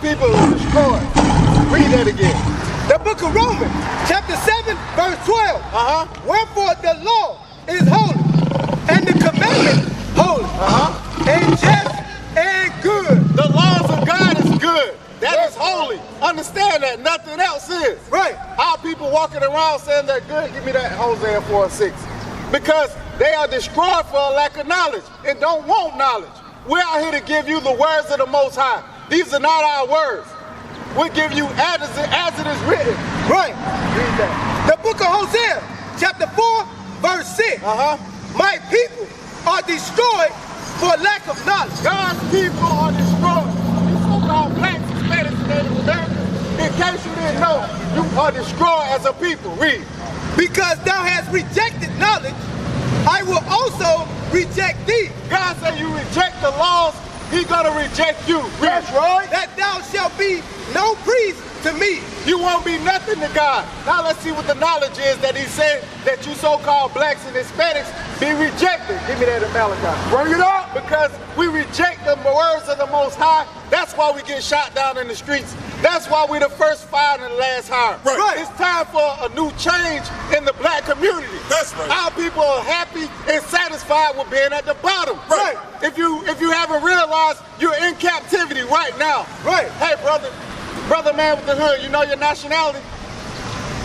people are destroyed. Read that again. The book of Romans, chapter 7, verse 12. Wherefore the law is holy, and the commandment holy, and just and good. The laws of God is good. That is holy. Understand that. Nothing else is. Right. Our people walking around saying they're good, give me that Hosea 4:6. Because they are destroyed for a lack of knowledge and don't want knowledge. We're out here to give you the words of the Most High. These are not our words. We give you as it is written. Right. Read that. The book of Hosea, chapter 4, verse 6. My people are destroyed for lack of knowledge. God's people are destroyed. You so-called blacks, Hispanics, and Native Americans, in case you didn't know, you are destroyed as a people. Read. Because thou hast rejected knowledge, I will also reject thee. God said you reject the laws, He's gonna reject you. Read. That's right. That thou shalt be no priest to me. You won't be nothing to God. Now let's see what the knowledge is that He said that you so-called blacks and Hispanics be rejected. Give me that in Malachi. Bring it up. Because we reject the words of the Most High. That's why we get shot down in the streets. That's why we're the first fired and the last hired. Right. It's time for a new change in the black community. That's right. Our people are happy and satisfied with being at the bottom. Right. If you haven't realized, you're in captivity right now. Right. Hey, brother man with the hood, you know your nationality?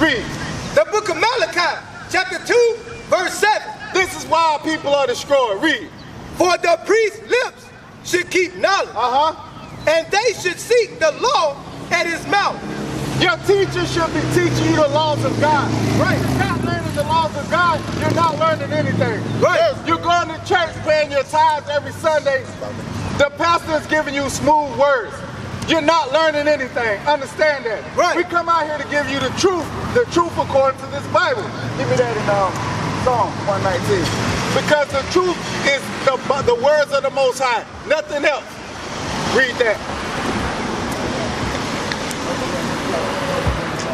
Read. The book of Malachi, chapter 2, verse 7. This is why our people are destroyed. Read. For the priest's lips should keep knowledge, and they should seek the law at his mouth. Your teacher should be teaching you the laws of God. Right. If you're not learning the laws of God, you're not learning anything. Right. You're going to church paying your tithes every Sunday. The pastor is giving you smooth words. You're not learning anything. Understand that. Right. We come out here to give you the truth according to this Bible. Give me that in Psalm 119. Because the truth is the words of the Most High. Nothing else. Read that.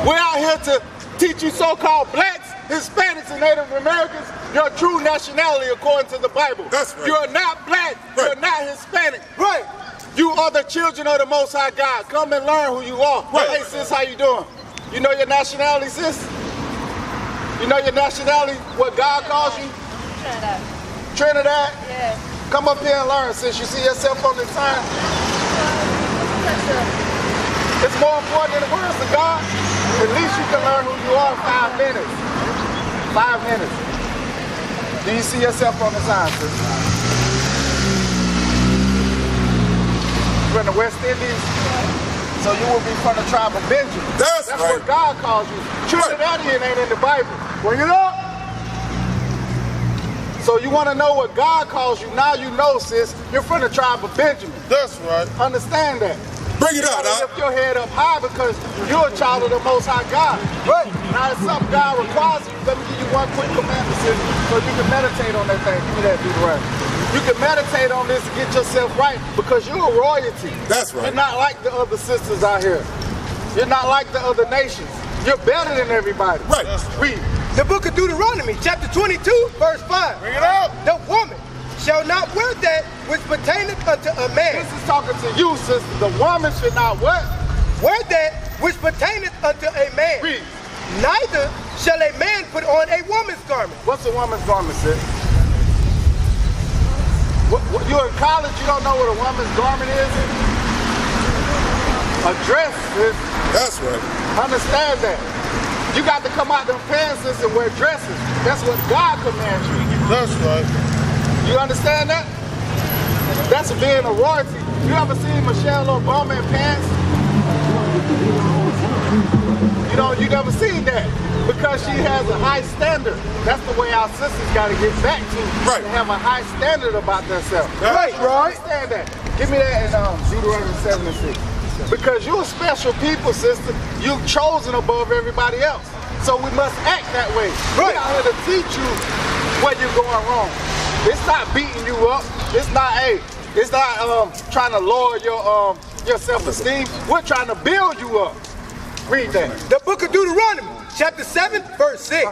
We're out here to teach you so-called blacks, Hispanics, and Native Americans your true nationality according to the Bible. That's right. You're not black. Right. You're not Hispanic. Right. You are the children of the Most High God. Come and learn who you are. Right. Hey, sis, how you doing? You know your nationality, sis? You know your nationality? What God calls you? Trinidad. Trinidad? Yeah. Come up here and learn, sis. You see yourself on this time? It's more important than the words of God. At least you can learn who you are in 5 minutes. 5 minutes. Do you see yourself on the sign, sis? You're in the West Indies? So you will be from the tribe of Benjamin. That's right. what God calls you. Trinidadian ain't in the Bible. Bring it up. So you want to know what God calls you? Now you know, sis. You're from the tribe of Benjamin. That's right. Understand that. Bring it You out, gotta lift your head up high because you're a child of the Most High God. Right. Now, it's something God requires of you. Let me give you one quick commandment, sis, so you can meditate on that thing. Give me that, Deuteronomy. You can meditate on this and get yourself right because you're a royalty. That's right. You're not like the other sisters out here. You're not like the other nations. You're better than everybody. Right. Read. The book of Deuteronomy, chapter 22, verse 5. Bring it out. The woman shall not wear that which pertaineth unto a man. This is talking to you, sister. The woman should not what? Wear that which pertaineth unto a man. Read. Neither shall a man put on a woman's garment. What's a woman's garment, sis? You're in college, you don't know what a woman's garment is? A dress, sis. That's right. Understand that. You got to come out them pants, sis, and wear dresses. That's what God commands you. That's right. You understand that? That's being a royalty. You ever seen Michelle Obama in pants? You never seen that because she has a high standard. That's the way our sisters got to get back to. Right. To have a high standard about themselves. Right. Understand that. Give me that in Deuteronomy 7:6. Because you're a special people, sister. You're chosen above everybody else. So we must act that way. We're out here to teach you where you're going wrong. It's not beating you up. It's not trying to lower your self-esteem. We're trying to build you up. Read that. The book of Deuteronomy, chapter 7, verse 6.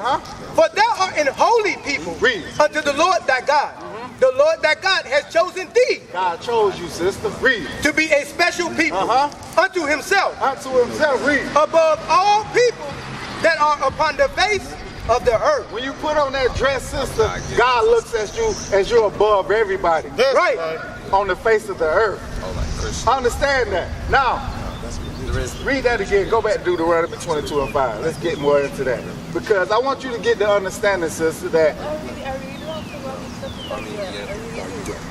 For thou art an holy people Read. unto the Lord thy God. the Lord thy God has chosen thee. God chose you, sister. Read. To be a special people unto himself. Unto himself. Read. Above all people that are upon the face of the earth. When you put on that dress, sister, God looks at you as you're above everybody. That's right. On the face of the earth. Understand that. Now, read that again. Go back to Deuteronomy 22 and 5. Let's get more into that. Because I want you to get the understanding, sister, that...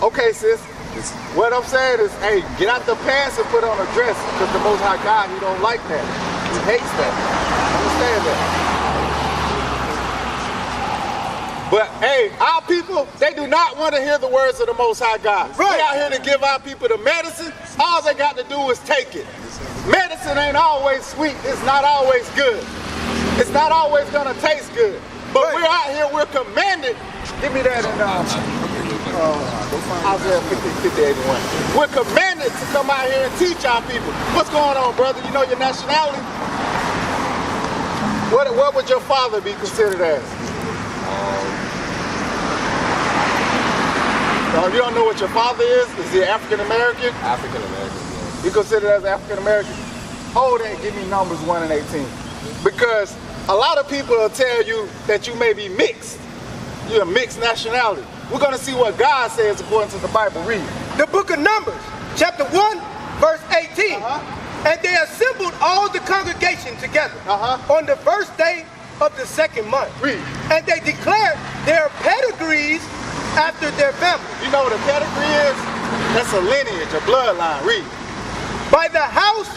Okay, sis. What I'm saying is, hey, get out the pants and put on a dress. Because the Most High God, he don't like that. He hates that. Understand that. But hey, our people, they do not want to hear the words of the Most High God. Right. We out here to give our people the medicine. All they got to do is take it. Medicine ain't always sweet. It's not always good. It's not always going to taste good. But we're out here, we're commanded. Give me that in Isaiah 50:81. We're commanded to come out here and teach our people. What's going on, brother? You know your nationality? What would your father be considered as? You don't know what your father is? Is he African American? African American. You consider as African American? Hold that, give me Numbers 1 and 18. Because a lot of people will tell you that you may be mixed. You're a mixed nationality. We're going to see what God says according to the Bible. Read. The book of Numbers, chapter 1, verse 18. And they assembled all the congregation together on the first day of the second month. Read. And they declared their pedigrees after their family. You know what a pedigree is? That's a lineage, a bloodline. Read. By the house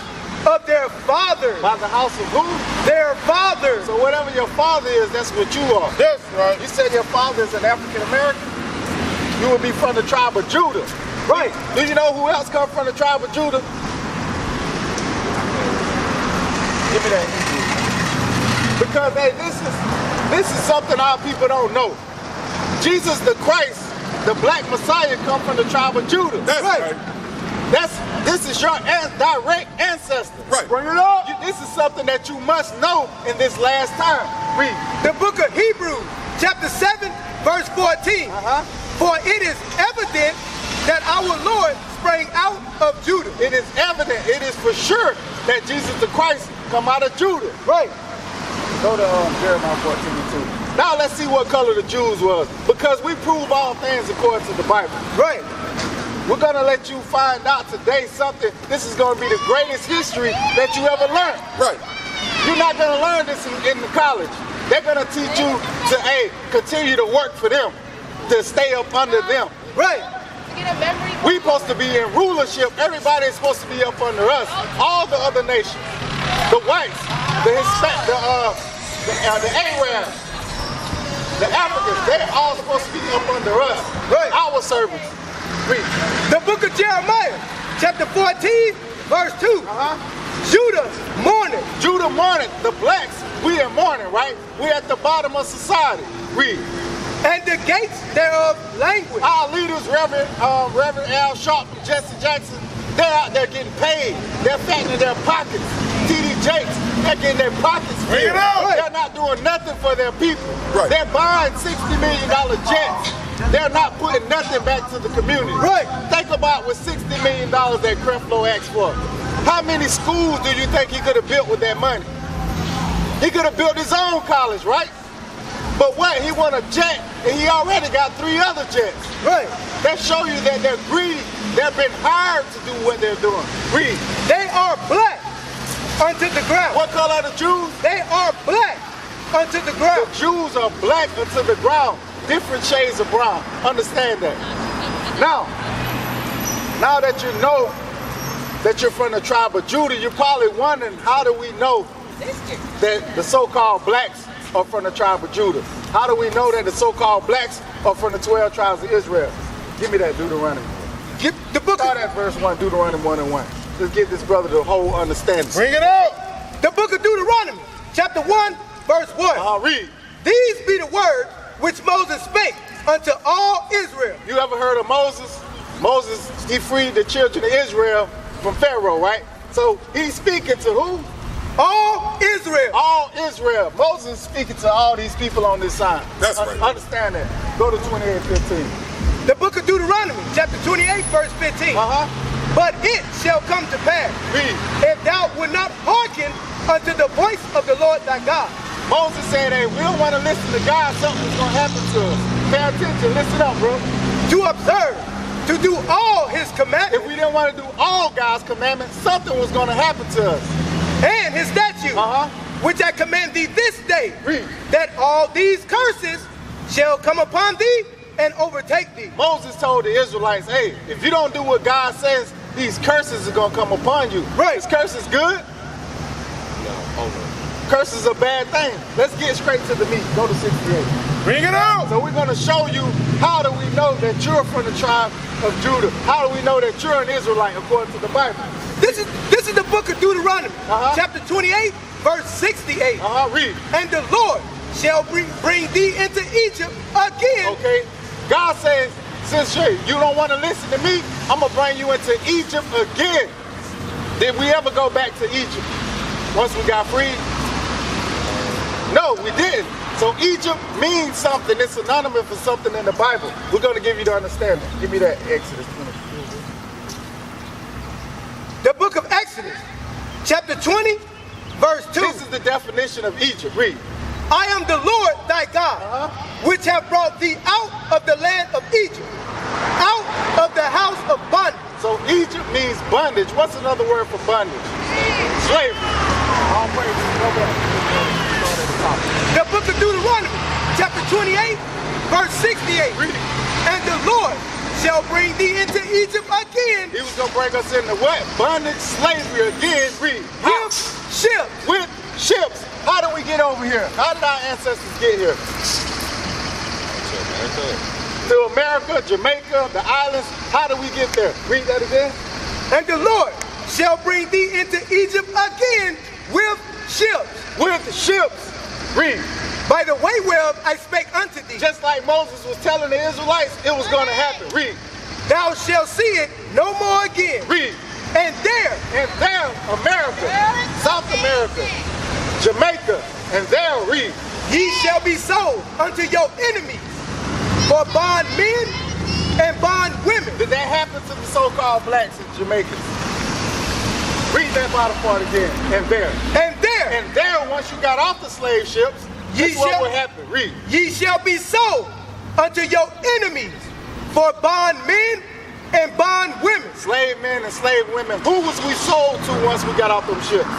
of their fathers. By the house of who? Their fathers. So whatever your father is, that's what you are. That's right. You said your father is an African American? You would be from the tribe of Judah. Right. Do you know who else come from the tribe of Judah? Give me that. Because hey, this is something our people don't know. Jesus the Christ, the black Messiah, come from the tribe of Judah. That's right. This is your direct ancestor. Right. Bring it up. This is something that you must know in this last time. Read. The book of Hebrews, chapter 7, verse 14. For it is evident that our Lord sprang out of Judah. It is evident, it is for sure that Jesus the Christ come out of Judah. Right. Go to Jeremiah 14:2. Now let's see what color the Jews was, because we prove all things according to the Bible. Right. We're going to let you find out today something. This is going to be the greatest history that you ever learned. Right. You're not going to learn this in the college. They're going to teach you to continue to work for them, to stay up under them. Right. We supposed to be in rulership. Everybody is supposed to be up under us. All the other nations, the whites, the Hispanic, the Arabs, the Africans, they're all supposed to be up under us. Right. Our servants. Read. The book of Jeremiah, chapter 14, verse 2. Judah mourning. Judah mourning. The blacks, we in mourning, right? We're at the bottom of society. Read. And the gates thereof language. Our leaders, Reverend Al Sharpton, Jesse Jackson, they're out there getting paid. They're fattening their pockets. T.D. Jakes, they're getting their pockets filled. They're not doing nothing for their people. Right. They're buying $60 million jets. They're not putting nothing back to the community. Right. Think about what $60 million that Creflo asked for. How many schools do you think he could have built with that money? He could have built his own college, right? But what? He want a jet, and he already got 3 other jets. Right. That show you that they're greedy. They've been hired to do what they're doing. Read. They are black unto the ground. What color are the Jews? They are black unto the ground. The Jews are black unto the ground. Different shades of brown. Understand that. Now that you know that you're from the tribe of Judah, you're probably wondering, how do we know that the so-called blacks are from the tribe of Judah? How do we know that the so-called blacks are from the 12 tribes of Israel? Give me that Deuteronomy. Get the book. Start at verse 1, Deuteronomy 1 and 1. Let's give this brother the whole understanding. Bring it out. The book of Deuteronomy, chapter 1, verse 1. I'll read. These be the words which Moses spake unto all Israel. You ever heard of Moses? Moses, he freed the children of Israel from Pharaoh, right? So he's speaking to who? All Israel. All Israel. Moses is speaking to all these people on this side. That's right. Understand that. Go to 28:15. The book of Deuteronomy, chapter 28, verse 15. But it shall come to pass, if thou wilt not hearken unto the voice of the Lord thy God. Moses said, hey, we don't want to listen to God, something's going to happen to us. Pay attention, listen up, bro. To observe, to do all his commandments. If we didn't want to do all God's commandments, something was going to happen to us. And his statutes, which I command thee this day, that all these curses shall come upon thee and overtake thee. Moses told the Israelites, hey, if you don't do what God says, these curses are going to come upon you. Right. Is curses good? No, curses are bad things. Let's get straight to the meat. Go to 68. Bring it out. So we're going to show you, how do we know that you're from the tribe of Judah? How do we know that you're an Israelite according to the Bible? This is the book of Deuteronomy, chapter 28, verse 68. Read. And the Lord shall bring thee into Egypt again. Okay. God says, since you don't want to listen to me, I'm going to bring you into Egypt again. Did we ever go back to Egypt once we got freed? No, we didn't. So Egypt means something. It's synonymous for something in the Bible. We're going to give you the understanding. Give me that Exodus 20. The book of Exodus, chapter 20, verse 2. This is the definition of Egypt. Read. I am the Lord thy God, which have brought thee out of the land of Egypt, out of the house of bondage. So Egypt means bondage. What's another word for bondage? Slavery. The book of Deuteronomy, chapter 28, verse 68. Read. And the Lord shall bring thee into Egypt again. He was going to bring us into what? Bondage, slavery again. Read. With ships. With ships. How did we get over here? How did our ancestors get here? To America, Jamaica, the islands. How did we get there? Read that again. And the Lord shall bring thee into Egypt again with ships. With ships. Read. By the way whereof I spake unto thee. Just like Moses was telling the Israelites, it was going to happen. Read. Thou shalt see it no more again. Read. And there, America, South America, Jamaica, and there, read. Ye shall be sold unto your enemies for bond men and bond women. Did that happen to the so-called blacks and Jamaicans? Read that bottom part again. And there. And there, once you got off the slave ships, this is what will happen. Read. Ye shall be sold unto your enemies for bond men and bond women. Slave men and slave women. Who was we sold to once we got off them ships?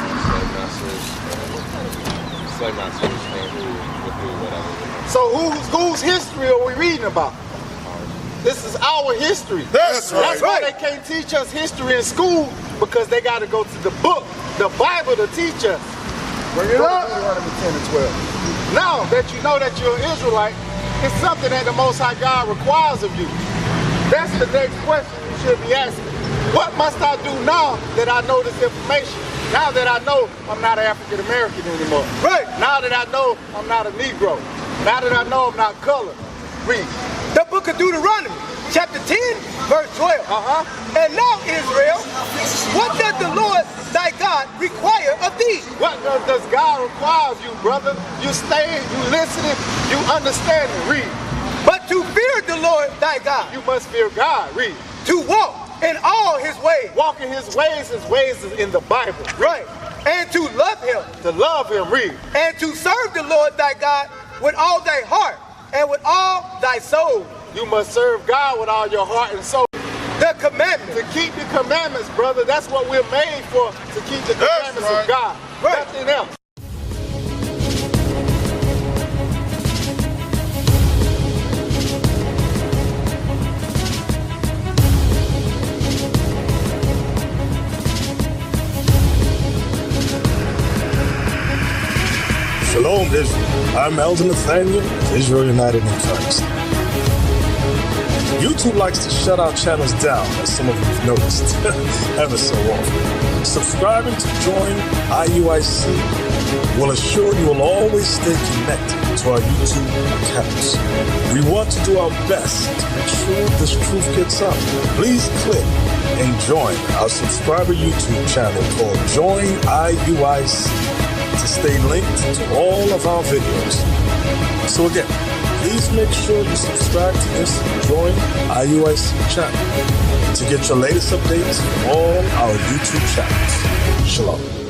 Slave masters. So whose history are we reading about? This is our history. That's why they can't teach us history in school, because they got to go to the book, the Bible, to teach us. Bring it up. Deuteronomy 10 and 12. Now that you know that you're an Israelite, it's something that the Most High God requires of you. That's the next question you should be asking. What must I do now that I know this information? Now that I know I'm not African American anymore. Right. Now that I know I'm not a Negro. Now that I know I'm not colored. Read. The book of Deuteronomy, chapter 10, verse 12. And now, Israel, what does the Lord thy God require of thee? What does God require of you, brother? You staying, you listening, you understanding. Read. But to fear the Lord thy God. You must fear God. Read. To walk in all his ways. Walk in his ways is in the Bible. Right. And to love him. To love him. Read. And to serve the Lord thy God with all thy heart and with all thy soul. You must serve God with all your heart and soul. The commandments. To keep the commandments, brother. That's what we're made for, to keep the commandments of God. Right. Nothing else. Shalom, Israel. I'm Elder Nathaniel of Israel United in Christ. YouTube likes to shut our channels down, as some of you have noticed, ever so often. Subscribing to join IUIC will assure you will always stay connected to our YouTube accounts. We want to do our best to make sure this truth gets out. Please click and join our subscriber YouTube channel called Join IUIC to stay linked to all of our videos. So again, please make sure you subscribe to this and join IUIC channel to get your latest updates from all our YouTube channels. Shalom.